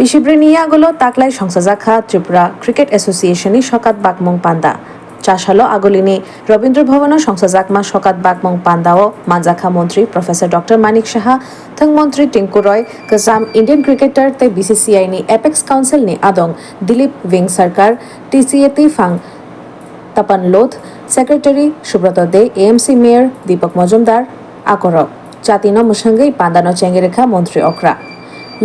বিশিব্রেনিয়াগুলো তাকলাই সংসাজাখা Tripura cricket এসোসিয়েশনই সকাত বাকমং পান্দা চাশালো আগলিনী Rabindra ভবন সংসাজাকমা সকাত বাকমং পান্দাও মানজাখা মন্ত্রী professor doctor Manik Saha থং মন্ত্রী টিঙ্কু রয় কসাম ইন্ডিয়ান ক্রিকেটার তে বিসিসিআই নি এপেক্স কাউন্সিল নি আদং দিলীপ উইং সরকার টিসিএ তি ফাং তপন লোধ সেক্রেটারি সুব্রত দে এএমসি মেয়র দীপক মজুমদার আকরক জাতিনো মুসঙ্গই পান্দানো চেঙ্গেরেখা মন্ত্রী অকরা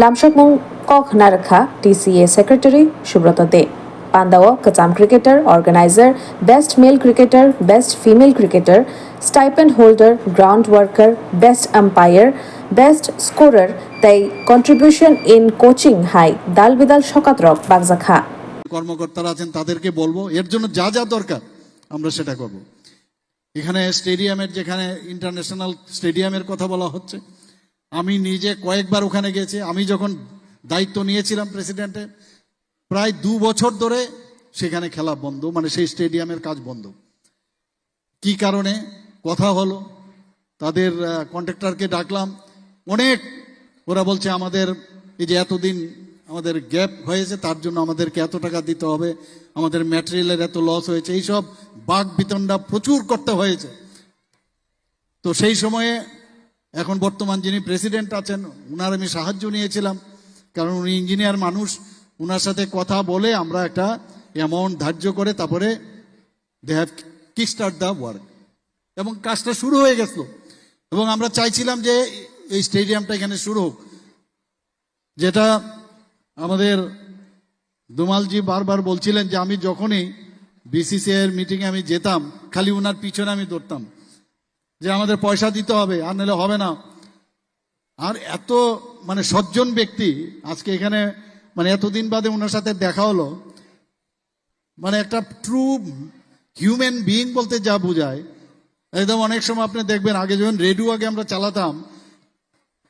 লামশকমং কক নারখা টিসিএ সেক্রেটারি সুব্রত দে পান্দাও কচাম cricketer organiser best mail cricketer best female cricketer stipend holder ground worker best umpire best scorer তাই contribution in coaching high দাল বিদাল সকাতরক বাগজাখা কর্মকর্তারা আছেন তাদেরকে বলবো এর জন্য যা যা দরকার আমরা সেটা করব। এখানে স্টেডিয়ামের যেখানে ইন্টারন্যাশনাল স্টেডিয়ামের কথা বলা হচ্ছে, আমি নিজে কয়েকবার ওখানে গেছি। আমি যখন দায়িত্ব নিয়েছিলাম প্রেসিডেন্টের, প্রায় 2 বছর ধরে সেখানে খেলা বন্ধ, মানে সেই স্টেডিয়ামের কাজ বন্ধ। কি কারণে কথা হলো, তাদের কন্ট্রাক্টরকে ডাকলাম, অনেক ওরা বলছে আমাদের এই যে এতদিন আমাদের গ্যাপ হয়েছে তার জন্য আমাদেরকে এত টাকা দিতে হবে, আমাদের ম্যাটেরিয়ালের এত লস হয়েছে, এইসব বাক বিতণ্ডা প্রচুর করতে হয়েছে। তো সেই সময়ে এখন বর্তমান যিনি প্রেসিডেন্ট আছেন উনার আমি সাহায্য নিয়েছিলাম, কারণ উনি ইঞ্জিনিয়ার মানুষ। উনার সাথে কথা বলে আমরা একটা অ্যামাউন্ট ধার্য করে তারপরে they have kick start the work, এবং কাজটা শুরু হয়ে গেছিল। এবং আমরা চাইছিলাম যে এই স্টেডিয়ামটা এখানে শুরু হোক, যেটা আমাদের দুমালজি বারবার বলছিলেন যে আমি যখনই বিসিসিআই এর মিটিংয়ে আমি যেতাম খালি উনার পিছনে আমি দৌড়তাম যে আমাদের পয়সা দিতে হবে, আর নাহলে হবে না। আর এত মানে সজ্জন ব্যক্তি আজকে এখানে, মানে এতদিন বাদে ওনার সাথে দেখা হলো, মানে একটা ট্রু হিউম্যান বিইং বলতে যা বোঝায় একদম। অনেক সময় আপনি দেখবেন আগে যখন রেডিও আগে আমরা চালাতাম,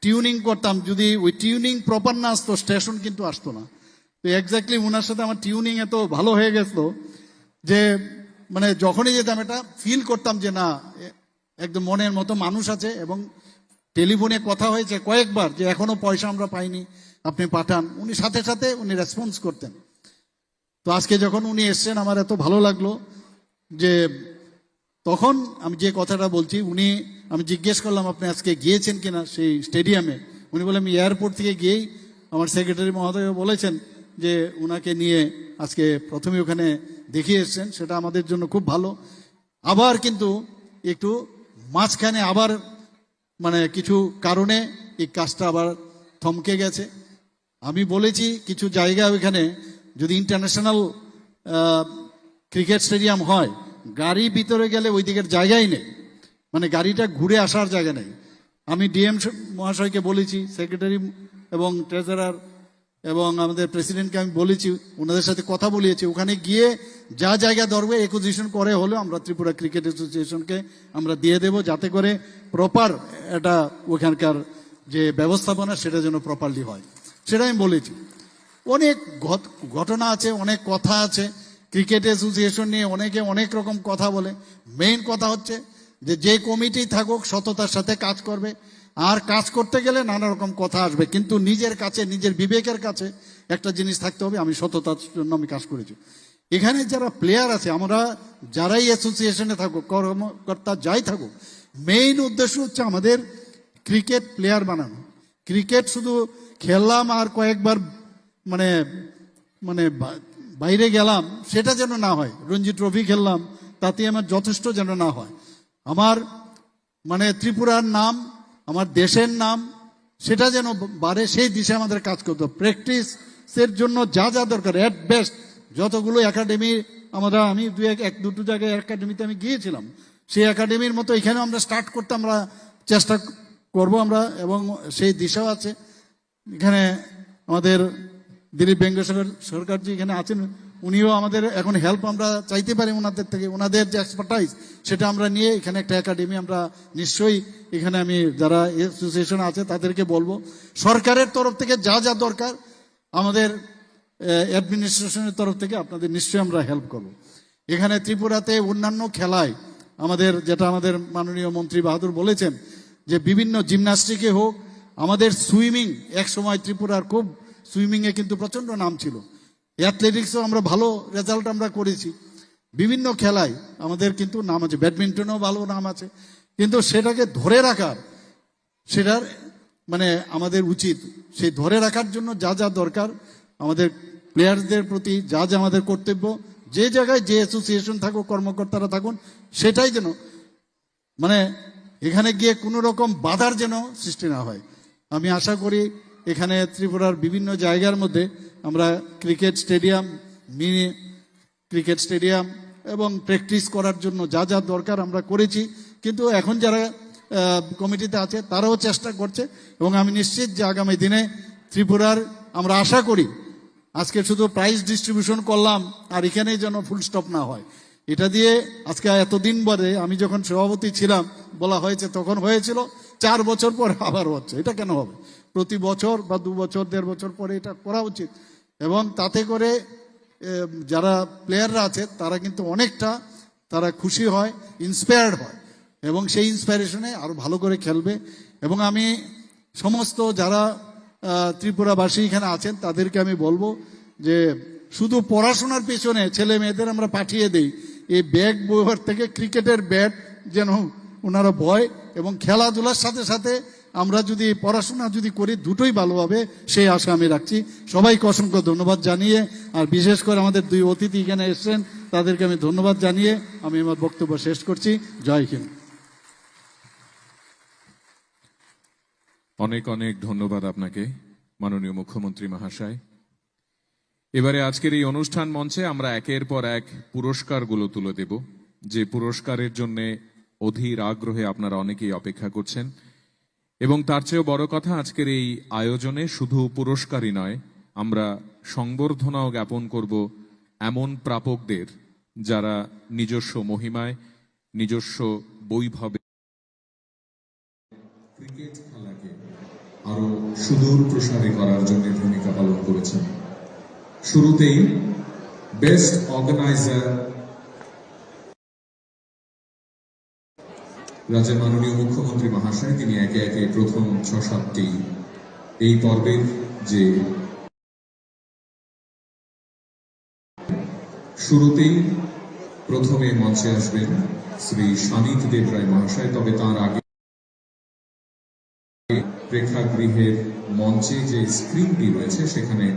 টিউনিং করতাম, যদি ওই টিউনিং প্রপার না আসতো স্টেশন কিন্তু আসতো না। তো এক্স্যাক্টলি ওনার সাথে আমার টিউনিং এত ভালো হয়ে গেছিল যে মানে যখনই যেতাম এটা ফিল করতাম যে না একদম মনের মতো মানুষ আছে। এবং টেলিফোনে কথা হয়েছে কয়েকবার যে এখনো পয়সা আমরা পাইনি, আপনি পাঠান, উনি সাথে সাথে উনি রেসপন্স করতেন। তো আজকে যখন উনি এসছেন আমার এত ভালো লাগলো যে তখন আমি যে কথাটা বলছি, আমি জিজ্ঞেস করলাম আপনি আজকে গিয়েছেন কিনা সেই স্টেডিয়ামে। উনি বলে আমি এয়ারপোর্ট থেকে গিয়েই, আমার সেক্রেটারি মহোদয় বলেছেন যে উনাকে নিয়ে আজকে প্রথমে ওখানে দেখিয়ে এসছেন, সেটা আমাদের জন্য খুব ভালো। আবার কিন্তু একটু মাঝখানে আবার মানে কিছু কারণে এই কাজটা আবার থমকে গেছে। আমি বলেছি কিছু জায়গা ওইখানে যদি ইন্টারন্যাশনাল ক্রিকেট স্টেডিয়াম হয়, গাড়ি ভিতরে গেলে ওই দিকের জায়গাই নেই, মানে গাড়িটা ঘুরে আসার জায়গা নেই। আমি ডিএম মহাশয়কে বলেছি, সেক্রেটারি এবং ট্রেজারার এবং আমাদের প্রেসিডেন্টকে আমি বলেছি, ওনাদের সাথে কথা বলিয়েছি, ওখানে গিয়ে যা জায়গা ধরবে একুজিশন করে হলেও আমরা ত্রিপুরা ক্রিকেট অ্যাসোসিয়েশনকে আমরা দিয়ে দেব, যাতে করে প্রপার এটা ওখানকার যে ব্যবস্থাপনা সেটা যেন প্রপারলি হয়, সেটা আমি বলেছি। অনেক ঘটনা আছে, অনেক কথা আছে ক্রিকেট অ্যাসোসিয়েশন নিয়ে, অনেকে অনেক রকম কথা বলে। মেইন কথা হচ্ছে যে কমিটি থাকুক সততার সাথে কাজ করবে, আর কাজ করতে গেলে নানা রকম কথা আসবে, কিন্তু নিজের কাছে নিজের বিবেকের কাছে একটা জিনিস থাকতে হবে, আমি সততার জন্য আমি কাজ করেছি। এখানে যারা প্লেয়ার আছে, আমরা যারাই অ্যাসোসিয়েশনে থাকুক, কর্মকর্তা যাই থাকুক, মেইন উদ্দেশ্য হচ্ছে আমাদের ক্রিকেট প্লেয়ার বানানো। ক্রিকেট শুধু খেললাম আর কয়েকবার মানে মানে বাইরে গেলাম সেটা যেন না হয়, রঞ্জি ট্রফি খেললাম তাতে আমার যথেষ্ট যেন না হয়। আমার মানে ত্রিপুরার নাম, আমার দেশের নাম সেটা যেন বাড়ে, সেই দিশে আমাদের কাজ করতে হবে। প্র্যাকটিসের জন্য যা যা দরকার, অ্যাট বেস্ট যতগুলো একাডেমি আমি দুটো জায়গায় একাডেমিতে আমি গিয়েছিলাম, সেই একাডেমির মতো এখানে আমরা স্টার্ট করতে আমরা চেষ্টা করব আমরা, এবং সেই দিশাও আছে। এখানে আমাদের দিলীপ বেঙ্গেশ্বর সরকারজি এখানে আছেন, উনিও আমাদের এখন হেল্প আমরা চাইতে পারি ওনাদের থেকে, ওনাদের যে এক্সপার্টাইজ সেটা আমরা নিয়ে এখানে একটা একাডেমি আমরা নিশ্চয়ই এখানে আমি যারা অ্যাসোসিয়েশন আছে তাদেরকে বলবো, সরকারের তরফ থেকে যা যা দরকার আমাদের অ্যাডমিনিস্ট্রেশনের তরফ থেকে আপনাদের নিশ্চয়ই আমরা হেল্প করব। এখানে ত্রিপুরাতে অন্যান্য খেলায় আমাদের যেটা আমাদের মাননীয় মন্ত্রী বাহাদুর বলেছেন যে বিভিন্ন জিমন্যাস্টিকে হোক, আমাদের সুইমিং এক সময় ত্রিপুরার খুব সুইমিংয়ে কিন্তু প্রচণ্ড নাম ছিল, অ্যাথলেটিক্সও আমরা ভালো রেজাল্ট আমরা করেছি, বিভিন্ন খেলায় আমাদের কিন্তু নাম আছে, ব্যাডমিন্টনেও ভালো নাম আছে, কিন্তু সেটাকে ধরে রাখার, সেটার মানে আমাদের উচিত সেই ধরে রাখার জন্য যা যা দরকার আমাদের প্লেয়ারদের প্রতি যা যা আমাদের কর্তব্য, যে জায়গায় যে অ্যাসোসিয়েশন থাকুক, কর্মকর্তারা থাকুন, সেটাই যেন মানে এখানে গিয়ে কোনো রকম বাধার যেন সৃষ্টি না হয়। আমি আশা করি এখানে ত্রিপুরার বিভিন্ন জায়গার মধ্যে আমরা cricket stadium, mini cricket stadium এবং প্র্যাকটিস করার জন্য যা যা দরকার আমরা করেছি, কিন্তু এখন যারা কমিটিতে আছে তারাও চেষ্টা করছে, এবং আমি নিশ্চিত যে আগামী দিনে ত্রিপুরার আমরা আশা করি আজকে শুধু প্রাইজ ডিস্ট্রিবিউশন করলাম আর এখানেই যেন ফুল স্টপ না হয়। এটা দিয়ে আজকে এতদিন পরে আমি যখন সভাপতি ছিলাম বলা হয়েছে, তখন হয়েছিল 4 বছর পরে আবার হচ্ছে, এটা কেন হবে? প্রতি বছর বা 2 বছর 1.5 বছর পরে এটা করা উচিত, এবং তাতে করে যারা প্লেয়াররা আছে তারা কিন্তু অনেকটা তারা খুশি হয়, ইন্সপায়ার্ড হয়, এবং সেই ইন্সপায়ারেশনে আরো ভালো করে খেলবে। এবং আমি সমস্ত যারা ত্রিপুরাবাসী এখানে আছেন তাদেরকে আমি বলবো যে শুধু পড়াশোনার পেছনে ছেলে মেয়েদের আমরা পাঠিয়ে দেই, এই ব্যাগ বইয়ের থেকে ক্রিকেটের ব্যাট যেন ওনারা বয়, এবং খেলাধুলার সাথে সাথে আমরা যদি পড়াশোনা যদি করি দুটোই ভালোভাবে, সেই আশা আমি রাখছি। সবাইকে অসংখ্য ধন্যবাদ জানিয়ে, আর বিশেষ করে আমাদের 2 অতিথি এখানে এসেছেন তাদেরকে আমি ধন্যবাদ জানিয়ে আমি আমার বক্তব্য শেষ করছি। জয় হিন্দ। অনেক অনেক ধন্যবাদ আপনাকে মাননীয় মুখ্যমন্ত্রী মহাশয়। এবারে আজকের এই অনুষ্ঠান মঞ্চে আমরা একের পর এক পুরস্কারগুলো তুলে দেব, যে পুরস্কারের জন্য অধীর আগ্রহে আপনারা অনেকেই অপেক্ষা করছেন। এবং তার চেয়েও বড় কথা, আজকের এই আয়োজনে শুধু পুরস্কারই নয়, আমরা সংবর্ধনাও জ্ঞাপন করব এমন প্রাপকদের যারা নিজস্ব মহিমায়, নিজস্ব বৈভবে ক্রিকেট খেলাকে আরো সুদূর প্রসারী করার জন্য ভূমিকা পালন করেছেন। শুরুতেই বেস্ট অর্গানাইজার রাজ্যের মাননীয় মুখ্যমন্ত্রী মহাশয়, তিনি একে একে প্রথম 6-7টি এই পর্বের যে শুরুতেই প্রথমে মঞ্চে আসবেন শ্রী শানিত দেবরায় মহাশয়। তবে তার আগে প্রেক্ষাগৃহের মঞ্চে যে স্ক্রিনটি রয়েছে সেখানে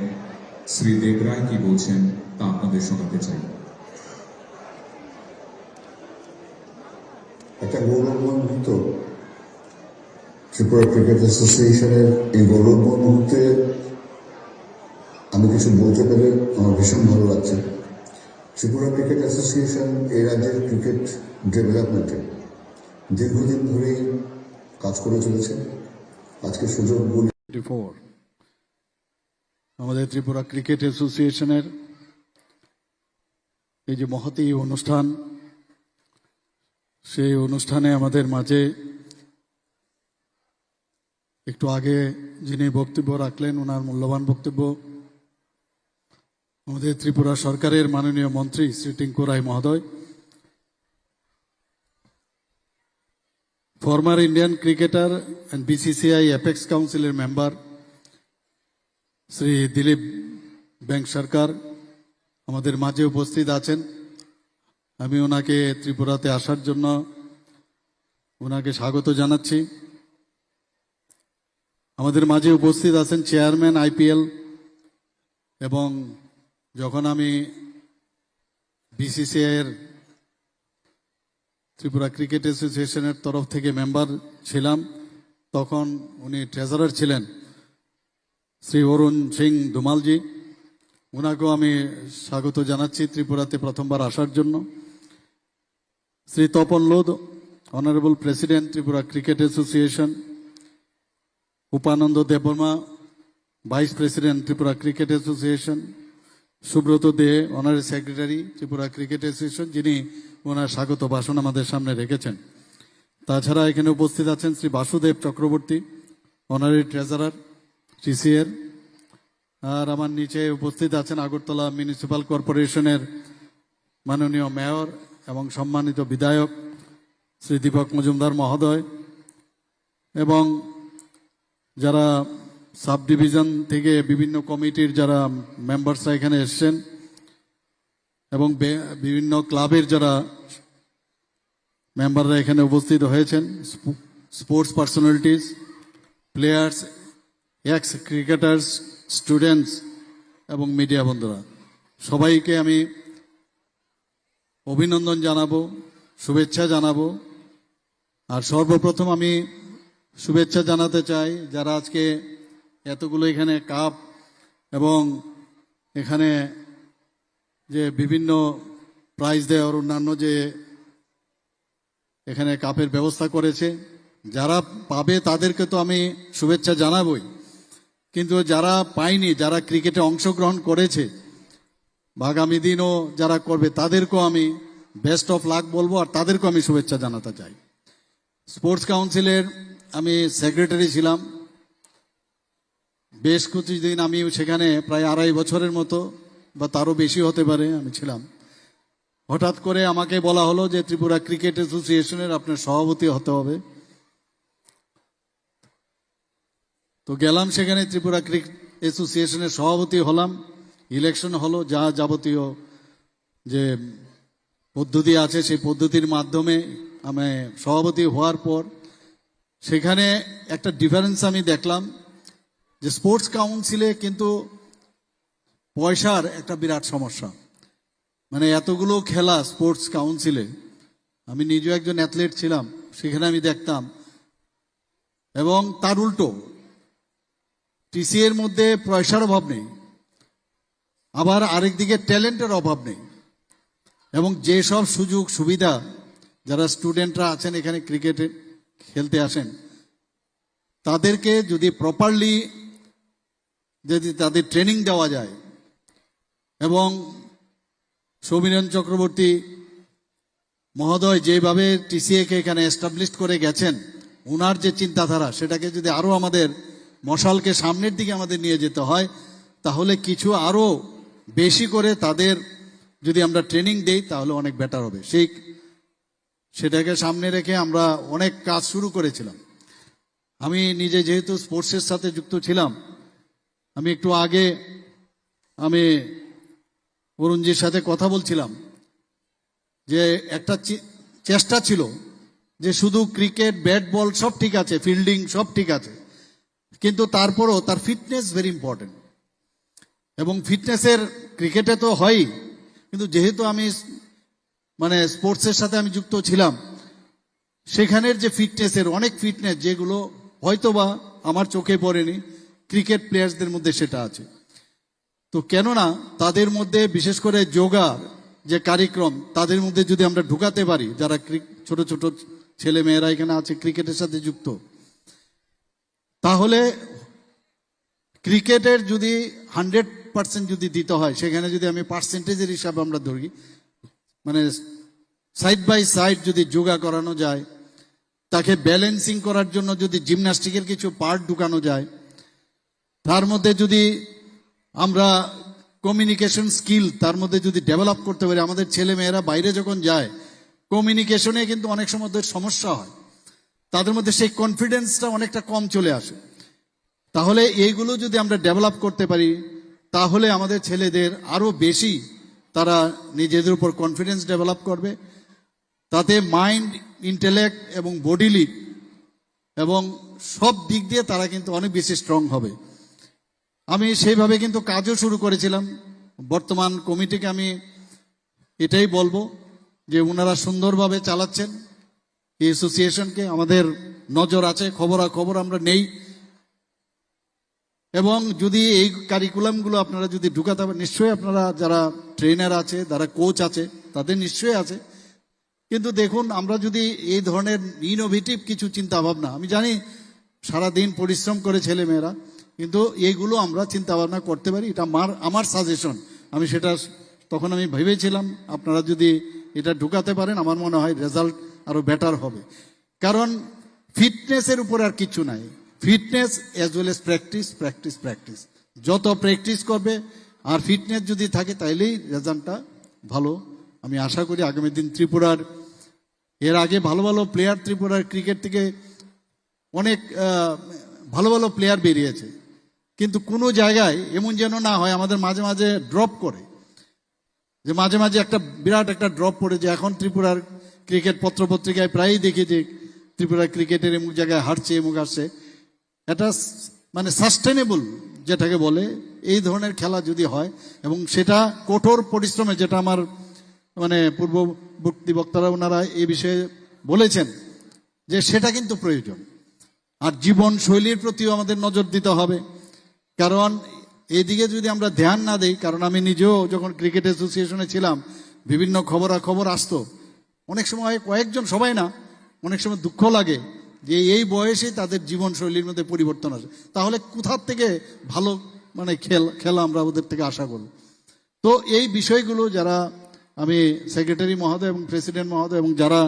শ্রী দেবরায় কি বলছেন তা আপনাদের শোনাতে চাই। একটা গৌরবময় মুহূর্ত, ত্রিপুরা ক্রিকেট অ্যাসোসিয়েশনের এই গৌরবময় মুহূর্তে আমি কিছু বলতে পেরে আমার ভীষণ ভালো লাগছে। ত্রিপুরা ক্রিকেট অ্যাসোসিয়েশন এই রাজ্যের ক্রিকেট ডেভেলপমেন্টে দীর্ঘদিন ধরেই কাজ করে চলেছে। আজকে সুযোগ বলি 24 আমাদের ত্রিপুরা ক্রিকেট অ্যাসোসিয়েশনের এই যে মহতী অনুষ্ঠান, সেই অনুষ্ঠানে আমাদের মাঝে একটু আগে যিনি বক্তব্য রাখলেন, ওনার মূল্যবান বক্তব্য আমাদের ত্রিপুরা সরকারের মাননীয় মন্ত্রী শ্রী টিঙ্কু রায় মহোদয়, former Indian cricketer and BCCI apex কাউন্সিলের মেম্বার শ্রী দিলীপ ব্যাংক সরকার আমাদের মাঝে উপস্থিত আছেন। আমি ওনাকে ত্রিপুরাতে আসার জন্য ওনাকে স্বাগত জানাচ্ছি। আমাদের মাঝে উপস্থিত আছেন চেয়ারম্যান আইপিএল, এবং যখন আমি বিসিসিআই এর ত্রিপুরা ক্রিকেট অ্যাসোসিয়েশনের তরফ থেকে মেম্বার ছিলাম, তখন উনি ট্রেজারার ছিলেন শ্রী অরুণ সিং ধুমালজি। ওনাকেও আমি স্বাগত জানাচ্ছি ত্রিপুরাতে প্রথমবার আসার জন্য। Shri Tapan Lodh, honourable president Tripura cricket association, Upananda Debbarma, vice president Tripura cricket association, Subrata Dey, honorary secretary Tripura cricket association, যিনি ওনার স্বাগত ভাষণ আমাদের সামনে রেখেছেন। তাছাড়া এখানে উপস্থিত আছেন শ্রী বাসুদেব চক্রবর্তী, অনারি ট্রেজারার টিসিএর। আর আমার নিচে উপস্থিত আছেন আগরতলা মিউনিসিপ্যাল কর্পোরেশনের মাননীয় মেয়র এবং সম্মানিত বিধায়ক শ্রী দীপক মজুমদার মহোদয়, এবং যারা সাব ডিভিশন থেকে বিভিন্ন কমিটির যারা মেম্বার্সরা এখানে এসছেন এবং বিভিন্ন ক্লাবের যারা মেম্বাররা এখানে উপস্থিত হয়েছেন, sports personalities, players, x cricketers, students এবং মিডিয়া বন্ধুরা, সবাইকে আমি অভিনন্দন জানাবো, শুভেচ্ছা জানাবো। আর সর্বপ্রথম আমি শুভেচ্ছা জানাতে চাই যারা আজকে এতগুলো এখানে কাপ এবং এখানে যে বিভিন্ন প্রাইজ দেওয়ার অন্যান্য যে এখানে কাপের ব্যবস্থা করেছে, যারা পাবে তাদেরকে তো আমি শুভেচ্ছা জানাবই, কিন্তু যারা পায়নি, যারা ক্রিকেটে অংশগ্রহণ করেছে বা আগামী দিনও যারা করবে তাদেরকেও আমি বেস্ট অফ লাক বলবো আর তাদেরকেও আমি শুভেচ্ছা জানাতে চাই। স্পোর্টস কাউন্সিলের আমি সেক্রেটারি ছিলাম বেশ কিছুদিন, আমি সেখানে প্রায় 2.5 বছরের মতো বা তারও বেশি হতে পারে আমি ছিলাম। হঠাৎ করে আমাকে বলা হলো যে ত্রিপুরা ক্রিকেট অ্যাসোসিয়েশনের আপনার সভাপতি হতে হবে। তো গেলাম সেখানে, ত্রিপুরা ক্রিকেট অ্যাসোসিয়েশনের সভাপতি হলাম, ইলেকশন হলো, যা যাবতীয় যে পদ্ধতি আছে সেই পদ্ধতির মাধ্যমে আমি সভাপতি হওয়ার পর সেখানে একটা ডিফারেন্স আমি দেখলাম যে স্পোর্টস কাউন্সিলে কিন্তু পয়সার একটা বিরাট সমস্যা। মানে এতগুলো খেলা স্পোর্টস কাউন্সিলে, আমি নিজেও একজন অ্যাথলেট ছিলাম, সেখানে আমি দেখতাম। এবং তার উল্টো টিসি এর মধ্যে পয়সার অভাব নেই, আবার আরেকদিকে ট্যালেন্টের অভাব নেই। এবং যেসব সুযোগ সুবিধা যারা স্টুডেন্টরা আছেন এখানে ক্রিকেটে খেলতে আসেন, তাদেরকে যদি প্রপারলি যদি তাদের ট্রেনিং দেওয়া যায়, এবং সৌমিরন চক্রবর্তী মহোদয় যেভাবে টিসিএ-কে এখানে এস্টাবলিশ করে গেছেন, ওনার যে চিন্তাধারা সেটাকে যদি আরো আমাদের মশালকে সামনের দিকে আমাদের নিয়ে যেতে হয়, তাহলে কিছু আরো বেশি করে তাদের যদি আমরা ট্রেনিং দেই তাহলে অনেক বেটার হবে। সেটাকে সামনে রেখে আমরা অনেক কাজ শুরু করেছিলাম। আমি নিজে যেহেতু স্পোর্টসের সাথে যুক্ত ছিলাম, আমি একটু আগে আমি অরুণজির সাথে কথা বলছিলাম যে একটা চেষ্টা ছিল যে শুধু ক্রিকেট, ব্যাট বল সব ঠিক আছে, ফিল্ডিং সব ঠিক আছে, কিন্তু তারপরও তার ফিটনেস ভেরি ইম্পর্টেন্ট। এবং ফিটনেসের ক্রিকেটে তো হয়ই, কিন্তু যেহেতু আমি মানে স্পোর্টসের সাথে আমি যুক্ত ছিলাম, সেখানের যে ফিটনেসের অনেক ফিটনেস যেগুলো হয়তোবা আমার চোখে পড়েনি, ক্রিকেট প্লেয়ার্সদের মধ্যে সেটা আছে। তো কেননা তাদের মধ্যে বিশেষ করে যোগার যে কার্যক্রম তাদের মধ্যে যদি আমরা ঢুকাতে পারি, যারা ছোট ছোট ছেলে মেয়েরা এখানে আছে ক্রিকেটের সাথে যুক্ত, তাহলে ক্রিকেটের যদি 100% যদি দিতে হয়, সেখানে যদি আমি পার্সেন্টেজের হিসাবে আমরা ধরি, মানে সাইড বাই সাইড যদি যোগা করানো যায়, তাকে ব্যালেন্সিং করার জন্য যদি জিমন্যাস্টিকের কিছু পার্ট ঢুকানো যায়, তার মধ্যে যদি আমরা কমিউনিকেশন স্কিল তার মধ্যে যদি ডেভেলপ করতে পারি, আমাদের ছেলে মেয়েরা বাইরে যখন যায় কমিউনিকেশনে কিন্তু অনেক সময় ওদের সমস্যা হয়, তাদের মধ্যে সেই কনফিডেন্সটা অনেকটা কম চলে আসে। তাহলে এইগুলো যদি আমরা ডেভেলপ করতে পারি, তাহলে আমাদের ছেলেদের আরো বেশি তারা নিজেদের উপর কনফিডেন্স ডেভেলপ করবে, তাতে মাইন্ড, ইন্টেলেক্ট এবং বডিলি এবং সব দিক দিয়ে তারা কিন্তু অনেক বেশি স্ট্রং হবে। আমি সেইভাবে কিন্তু কাজও শুরু করেছিলাম। বর্তমান কমিটিকে আমি এটাই বলবো যে ওনারা সুন্দরভাবে চালাচ্ছেন এই অ্যাসোসিয়েশনকে, আমাদের নজর আছে, খবর আমরা নেই। এবং যদি এই কারিকুলামগুলো আপনারা যদি ঢুকাতে পারেন, নিশ্চয়ই আপনারা যারা ট্রেনার আছে, যারা কোচ আছে, তাদের নিশ্চয়ই আছে। কিন্তু দেখুন, আমরা যদি এই ধরনের ইনোভেটিভ কিছু চিন্তা ভাবনা, আমি জানি সারাদিন পরিশ্রম করে ছেলে মেয়েরা, কিন্তু এইগুলো আমরা চিন্তা ভাবনা করতে পারি, এটা আমার সাজেশন। আমি সেটা তখন আমি ভেবেছিলাম আপনারা যদি এটা ঢুকাতে পারেন, আমার মনে হয় রেজাল্ট আরো বেটার হবে। কারণ ফিটনেসের উপর আর কিছু নাই, fitness as well as practice. যত প্র্যাকটিস করবে আর ফিটনেস যদি থাকে তাইলেই রেজাল্টটা ভালো। আমি আশা করি আগামী দিন ত্রিপুরার, এর আগে ভালো ভালো প্লেয়ার ত্রিপুরার ক্রিকেট থেকে অনেক ভালো ভালো প্লেয়ার বেরিয়েছে, কিন্তু কোনো জায়গায় এমন যেন না হয় আমাদের মাঝে মাঝে ড্রপ করে, যে মাঝে মাঝে একটা বিরাট একটা ড্রপ পড়ে, যে এখন ত্রিপুরার ক্রিকেট পত্রপত্রিকায় প্রায়ই দেখি যে ত্রিপুরা ক্রিকেটের এমুক জায়গায় হারছে এমুক হারছে। এটা মানে সাস্টেনেবল যেটাকে বলে, এই ধরনের খেলা যদি হয় এবং সেটা কঠোর পরিশ্রমে, যেটা আমার মানে পূর্ববর্তী বক্তারা ওনারা এই বিষয়ে বলেছেন যে সেটা কিন্তু প্রয়োজন। আর জীবন শৈলীর প্রতিও আমাদের নজর দিতে হবে, কারণ এইদিকে যদি আমরা ধ্যান না দিই, কারণ আমি নিজেও যখন ক্রিকেট অ্যাসোসিয়েশনে ছিলাম বিভিন্ন খবরাখবর আসতো, অনেক সময় কয়েকজন, সবাই না, অনেক সময় দুঃখ লাগে যে এই বয়সে তাদের জীবনশৈলীর মধ্যে পরিবর্তন আসে। তাহলে কোথার থেকে ভালো মানে খেলা আমরা ওদের থেকে আশা করব। তো এই বিষয়গুলো যারা আমি সেক্রেটারি মহোদয় এবং প্রেসিডেंट महोदय এবং যারা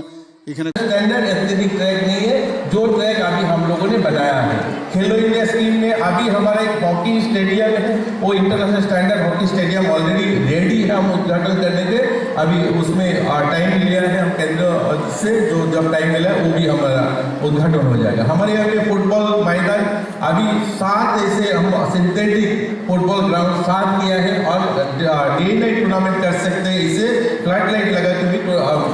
এখানে स्टैंडर्ड एथलेटिक ट्रैक नहीं है, जो ट्रैक अभी हम लोगों ने बनाया है। खेलो इंडिया स्कीम में अभी हमारा एक हॉकी स्टेडियम है, वो international standard hockey stadium already ready है हम उद्घाटन करने के। अभी उसमें टाइम लिया है हम केंद्र से, जो जब टाइम मिला वो भी हमारा उद्घाटन हो जाएगा। हमारे यहाँ पे फुटबॉल मैदान अभी 7 ऐसे हम सिंथेटिक फुटबॉल ग्राउंड 7 किया है, और डे नाइट टूर्नामेंट कर सकते हैं। इसे फ्लड लाइट लगा के भी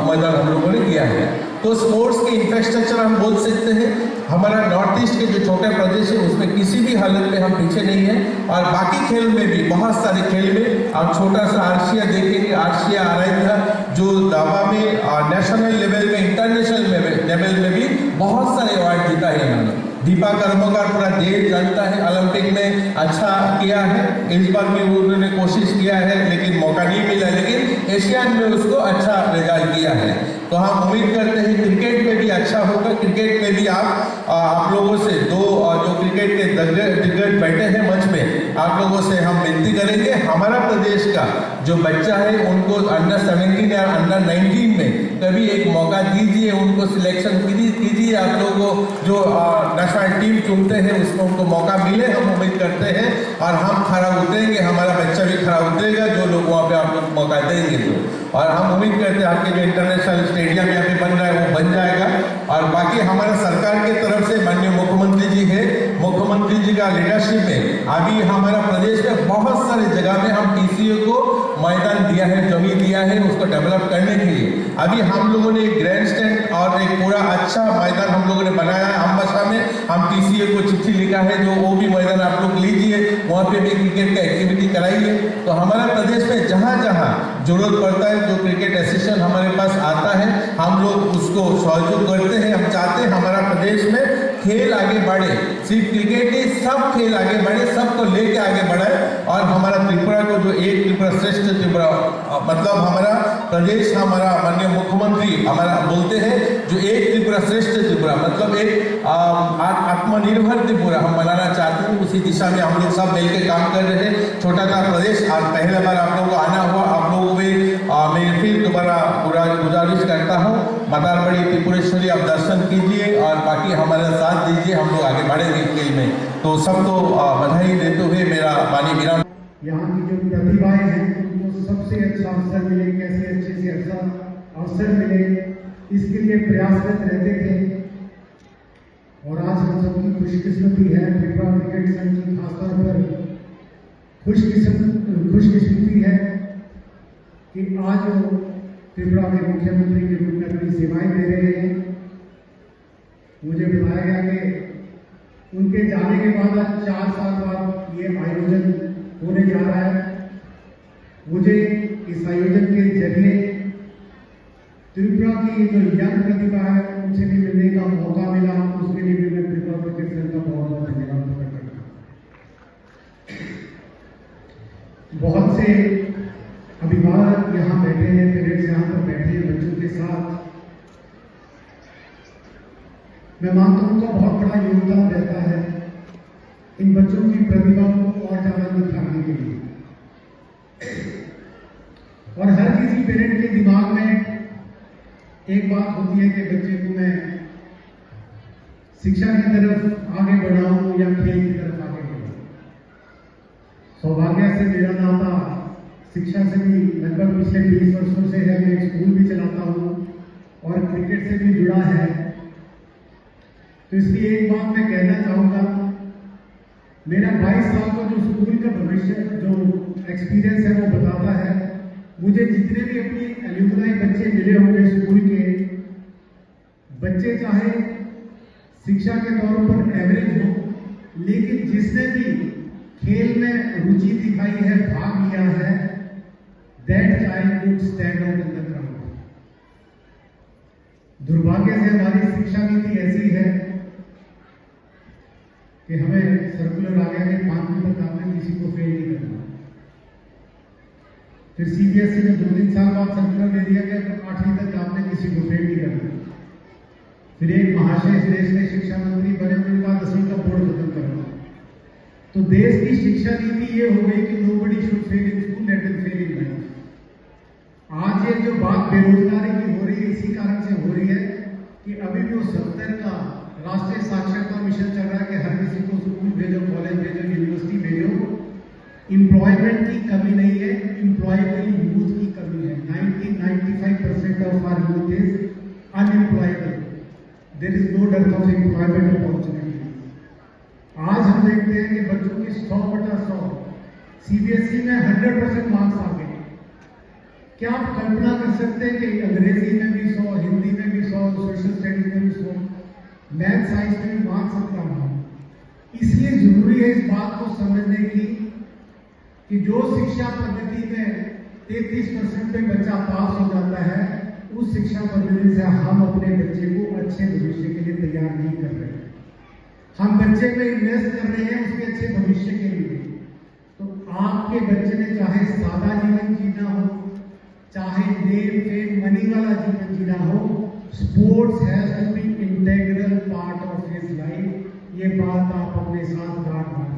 मैदान हम लोगों ने किया है। तो स्पोर्ट्स के इंफ्रास्ट्रक्चर हम बोल सकते हैं, हमारा नॉर्थ ईस्ट के जो छोटे प्रदेश है उसमें किसी भी हालत में हम पीछे नहीं है। और बाकी खेल में भी, बहुत सारे खेल में आप छोटा सा आर्शिया देखेंगे, आर्शिया आराध्या जो दावा में नेशनल लेवल में, इंटरनेशनल लेवल में भी बहुत सारे अवार्ड जीता है इन्होंने। दीपा कर्मकार पूरा देश जानता है, ओलंपिक में अच्छा किया है, इस बार भी उन्होंने कोशिश किया है लेकिन मौका नहीं मिला, लेकिन एशियन में उसको अच्छा रिजल्ट किया है। तो हम उम्मीद करते हैं क्रिकेट में भी अच्छा होगा। क्रिकेट में भी आप लोगों से जो क्रिकेट के दिग्गज बैठे हैं मंच में, आप लोगों से हम विनती करेंगे, हमारा प्रदेश का जो बच्चा है उनको अंडर 17 या अंडर 19 में कभी एक मौका दीजिए, उनको सिलेक्शन कीजिए। आप लोगों जो नेशनल टीम चुनते हैं उसको उनको मौका मिले, हम उम्मीद करते हैं। और हम खरा उतरेंगे, हमारा बच्चा भी खरा उतरेगा, जो लोग वहाँ पे आप लोग मौका देंगे तो। और हम उम्मीद करते हैं आपके जो इंटरनेशनल स्टेडियम यहाँ पे बन रहा है वो बन जाएगा। और बाकी हमारा सरकार की तरफ से माननीय मुख्यमंत्री जी है, मुख्यमंत्री जी का लीडरशिप में अभी हमारा प्रदेश में बहुत सारे जगह में हम टीसीए को मैदान दिया है, जमीन दिया है उसको डेवलप करने के लिए। अभी हम लोगों ने एक ग्रैंड स्टैंड और एक पूरा अच्छा मैदान हम लोगों ने बनाया है अम्बासा में। हम टीसीए को चिट्ठी लिखा है, जो वो भी मैदान आप लोग लीजिए, वहाँ पे भी क्रिकेट का एक्टिविटी कराइए। तो हमारा प्रदेश में जहाँ जहाँ जरूरत पड़ता है, जो क्रिकेट एसोसिएशन हमारे पास आता है, हम लोग उसको सहयोग करते हैं। हम चाहते हैं हमारा प्रदेश में खेल आगे बढ़े, सिर्फ क्रिकेट ही, सब खेल आगे बढ़े, सबको लेके आगे बढ़े। और हमारा त्रिपुरा को जो एक त्रिपुरा श्रेष्ठ त्रिपुरा, मतलब हमारा प्रदेश, हमारा माननीय मुख्यमंत्री हमारा बोलते हैं जो एक त्रिपुरा श्रेष्ठ त्रिपुरा, मतलब एक आत्मनिर्भर त्रिपुरा हम बनाना चाहते हैं। उसी दिशा में हम लोग सब मिलकर काम कर रहे हैं। छोटा सा प्रदेश, आज पहले बार आप लोगों को आना हुआ, आप लोगों को भी मैं फिर दोबारा गुजारिश करता हूँ, मदारबड़ी त्रिपुरेश्वरी आप दर्शन कीजिए और बाकी हमारे साथ दीजिए, हम लोग आगे बढ़ेंगे खेल में। तो सबको बधाई देते हुए मेरा वाणी विराम। यहाँ की जो प्रतिभाएं हैं उनको सबसे अच्छा अवसर मिले, कैसे अच्छे से अच्छा अवसर मिले, इसके लिए प्रयासरत रहते थे। और आज हम सबकी खुशकिस्मती है, त्रिपुरा क्रिकेट संघ की खासतौर पर खुशकिस्मती है कि आज त्रिपुरा के मुख्यमंत्री के रूप में अपनी सेवाएं दे रहे हैं। मुझे बताया गया कि उनके जाने के बाद आज 4 साल बाद ये आयोजन होने जा रहा है। मुझे इस आयोजन के जरिए त्रिपुरा की जो यंग प्रतिभा है उनसे भी मिलने का मौका मिला, उसके लिए भी मैं त्रिपुरा क्रिकेट संघ का बहुत बहुत धन्यवाद प्रकट करता हूँ। बहुत से अभिभावक यहाँ बैठे हैं, पेरेंट्स यहाँ पर बैठे हैं बच्चों के साथ। मैं मानता हूँ उनका बहुत बड़ा योगदान रहता है इन बच्चों की प्रतिभा को और ज्यादा निखारने के लिए। और हर किसी पेरेंट के दिमाग में एक बात होती है कि बच्चे को मैं शिक्षा की तरफ आगे बढ़ाऊं या खेल की तरफ आगे बढ़ाऊं। सौभाग्य से मेरा नाता शिक्षा से भी लगभग पिछले 20 वर्षों से है। मैं स्कूल भी चलाता हूं और क्रिकेट से भी जुड़ा है। तो इसलिए एक बात मैं कहना चाहूंगा मेरा 22 साल का जो स्कूल का भविष्य जो एक्सपीरियंस है वो बताता है, मुझे जितने भी अपनी एल्यूमनाई बच्चे मिले होंगे स्कूल के बच्चे, चाहे शिक्षा के तौर पर एवरेज हो, लेकिन जिसने भी खेल में रुचि दिखाई है, भाग लिया है, that child would stand out in the crowd. दुर्भाग्य से हमारी शिक्षा नीति ऐसी है कि हमें सर्कुलर आ गया कि 5वीं तक आपने किसी को फेल नहीं करना। फिर सीबीएसई ने 2-3 साल बाद सर्कुलर दे दिया कि 8वीं तक आपने किसी को फेल नहीं करना। फिर एक महाशय इस देश में शिक्षा मंत्री बने, उनके बाद 10वीं का बोर्ड खत्म करना। तो देश की शिक्षा नीति ये हो गई कि nobody should fail in school, let them fail in life. आज ये जो बात बेरोजगारी की हो रही है, इसी कारण से हो रही है कि अभी भी वो 70 का राष्ट्रीय साक्षरता मिशन चल रहा है कि हर किसी को स्कूल भेजो, कॉलेज भेजो, यूनिवर्सिटी भेजो। एम्प्लॉयमेंट की कमी नहीं है, एम्प्लॉयबल यूथ की कमी है। 95% of our youth is unemployable. There is no depth of employment opportunity. आज हम देखते हैं कि बच्चों की 100/100 सीबीएसई में 100% मार्क्स आ गए। क्या आप कल्पना कर सकते हैं कि अंग्रेजी में भी 100, हिंदी में भी 100, सोशल स्टडीज में भी 100, मैथ साइंस में भी मार्क्स इतना हो? इसलिए जरूरी है इस बात को समझने की कि जो शिक्षा पद्धति में 33% पे बच्चा पास हो जाता है, उस शिक्षा पद्धति से हम अपने बच्चे को अच्छे भविष्य के लिए तैयार नहीं कर रहे। हम बच्चे में इन्वेस्ट कर रहे हैं उसके अच्छे भविष्य के लिए। तो आपके बच्चे ने चाहे सादा जीवन जीना हो, चाहे नेम फेम मनी वाला जीवन जीना हो, sports has to be integral part of his life. ये बात आप अपने साथ गांठ बांध